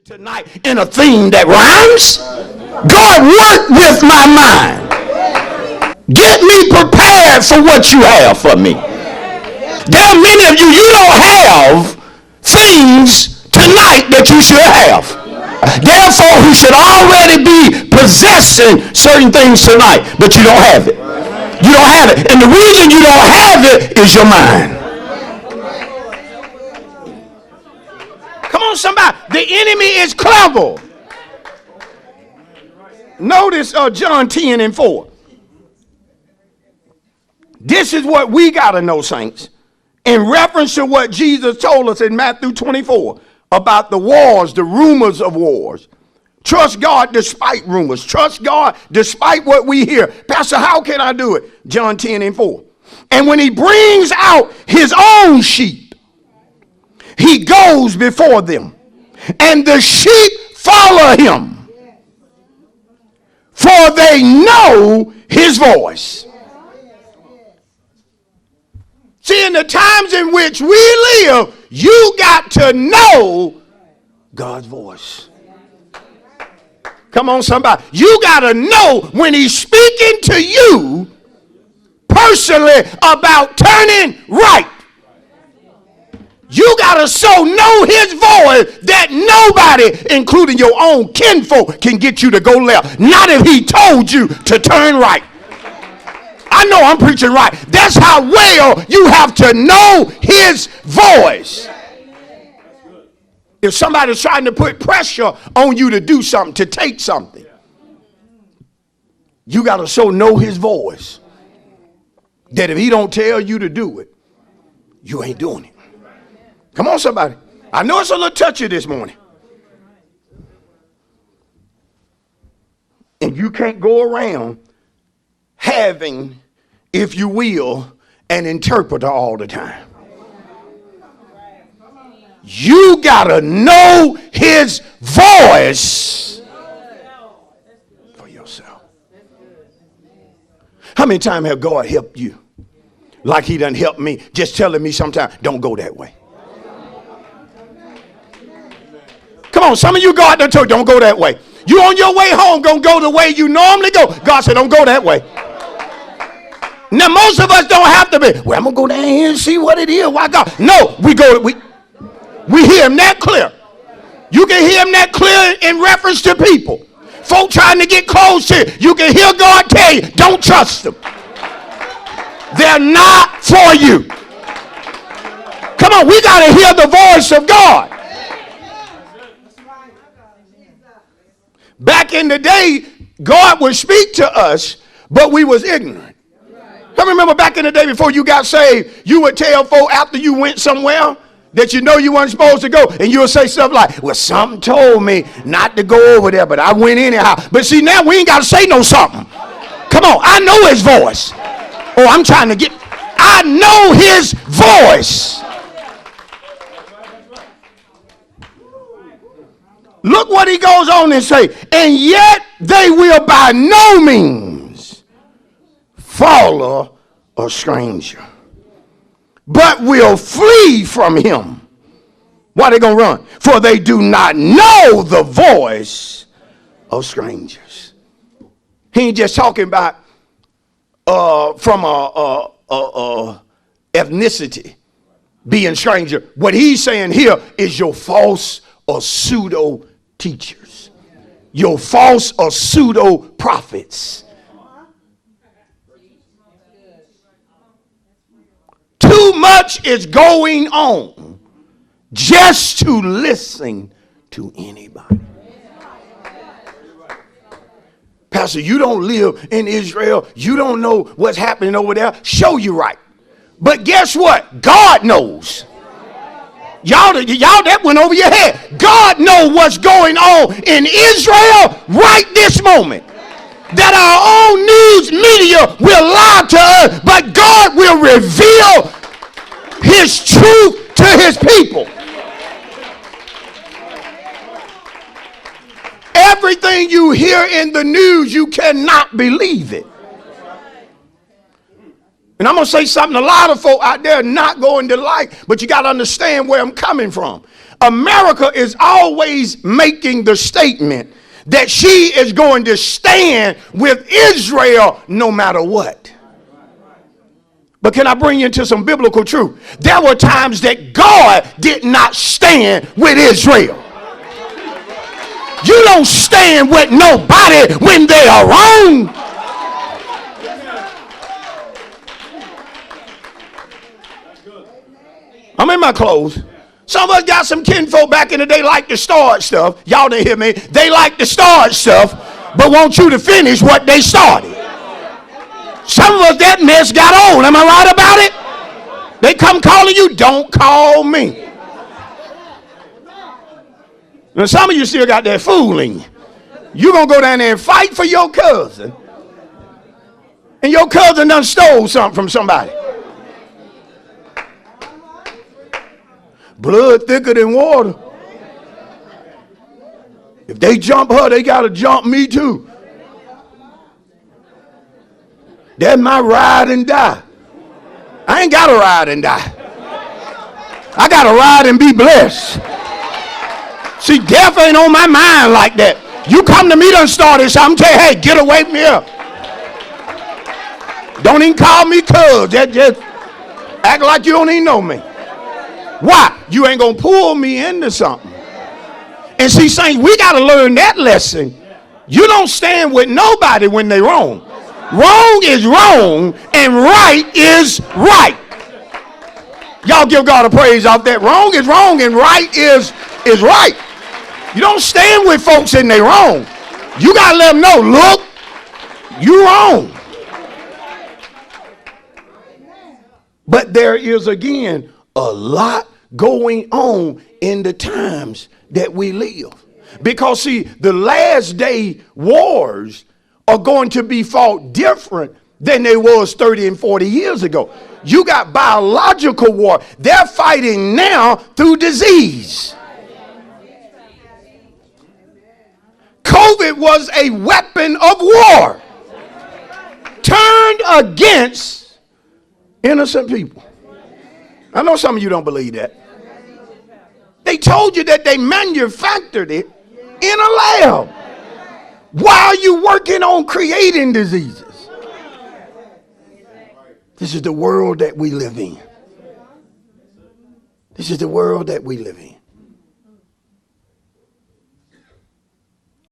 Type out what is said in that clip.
Tonight in a theme that rhymes. God, work with my mind. Get me prepared for what you have for me. There are many of you, you don't have things tonight that you should have. Therefore, who should already be possessing certain things tonight, but you don't have it. You don't have it. And the reason you don't have it is your mind. Come on, somebody. The enemy is clever. Notice John 10 and 4. This is what we got to know, saints. In reference to what Jesus told us in Matthew 24 about the wars, the rumors of wars. Trust God despite rumors. Trust God despite what we hear. Pastor, how can I do it? John 10 and 4. And when he brings out his own sheep, he goes before them. And the sheep follow him. For they know his voice. See, in the times in which we live, you got to know God's voice. Come on, somebody. You got to know when he's speaking to you personally about turning right. You got to so know his voice that nobody, including your own kinfolk, can get you to go left. Not if he told you to turn right. I know I'm preaching right. That's how well you have to know his voice. If somebody's trying to put pressure on you to do something, to take something, you got to so know his voice that if he don't tell you to do it, you ain't doing it. Come on, somebody. I know it's a little touchy this morning. And you can't go around having, if you will, an interpreter all the time. You gotta know his voice for yourself. How many times have God helped you like he done helped me, just telling me sometimes, don't go that way? Come on, some of you God done told you, don't go that way. You on your way home gonna go the way you normally go. God said, don't go that way. Now most of us don't have to be, well, I'm gonna go down here and see what it is. Why God? No, we hear him that clear. You can hear him that clear in reference to people. Folk trying to get close to you. You can hear God tell you, don't trust them. They're not for you. Come on, we gotta hear the voice of God. Back in the day, God would speak to us, but we was ignorant. I remember back in the day before you got saved, you would tell folk after you went somewhere that you know you weren't supposed to go, and you would say stuff like, well, something told me not to go over there, but I went anyhow. But see, now we ain't got to say no something. Come on, I know his voice. Oh, I'm trying to I know his voice. Look what he goes on and say, and yet they will by no means follow a stranger, but will flee from him. Why they gonna run? For they do not know the voice of strangers. He ain't just talking about from a ethnicity being stranger. What he's saying here is your false or pseudo teachers, your false or pseudo prophets. Too much is going on just to listen to anybody. Pastor, you don't live in Israel. You don't know what's happening over there. Show you right. But guess what? God knows. Y'all that went over your head. God knows what's going on in Israel right this moment. That our own news media will lie to us, but God will reveal his truth to his people. Everything you hear in the news, you cannot believe it. And I'm going to say something a lot of folk out there not going to like, but you got to understand where I'm coming from. America is always making the statement that she is going to stand with Israel no matter what. But can I bring you into some biblical truth? There were times that God did not stand with Israel. You don't stand with nobody when they are wrong. I'm in my clothes. Some of us got some kinfolk back in the day like to start stuff. Y'all didn't hear me. They like to start stuff, but want you to finish what they started. Some of us, that mess got on. Am I right about it? They come calling you, don't call me. And some of you still got that fooling. You're going to go down there and fight for your cousin. And your cousin done stole something from somebody. Blood thicker than water. If they jump her, they got to jump me too. That's my ride and die. I ain't got to ride and die. I got to ride and be blessed. See, death ain't on my mind like that. You come to me done started something, tell you, hey, get away from here. Don't even call me cuz. Just act like you don't even know me. Why? You ain't going to pull me into something. And see, saints, we got to learn that lesson. You don't stand with nobody when they wrong. Wrong is wrong and right is right. Y'all give God a praise off that. Wrong is wrong and right is right. You don't stand with folks and they wrong. You got to let them know, look, you wrong. But there is, again, a lot going on in the times that we live. Because, see, the last day wars are going to be fought different than they was 30 and 40 years ago. You got biological war. They're fighting now through disease. COVID was a weapon of war turned against innocent people. I know some of you don't believe that. They told you that they manufactured it in a lab while you working on creating diseases. This is the world that we live in. This is the world that we live in.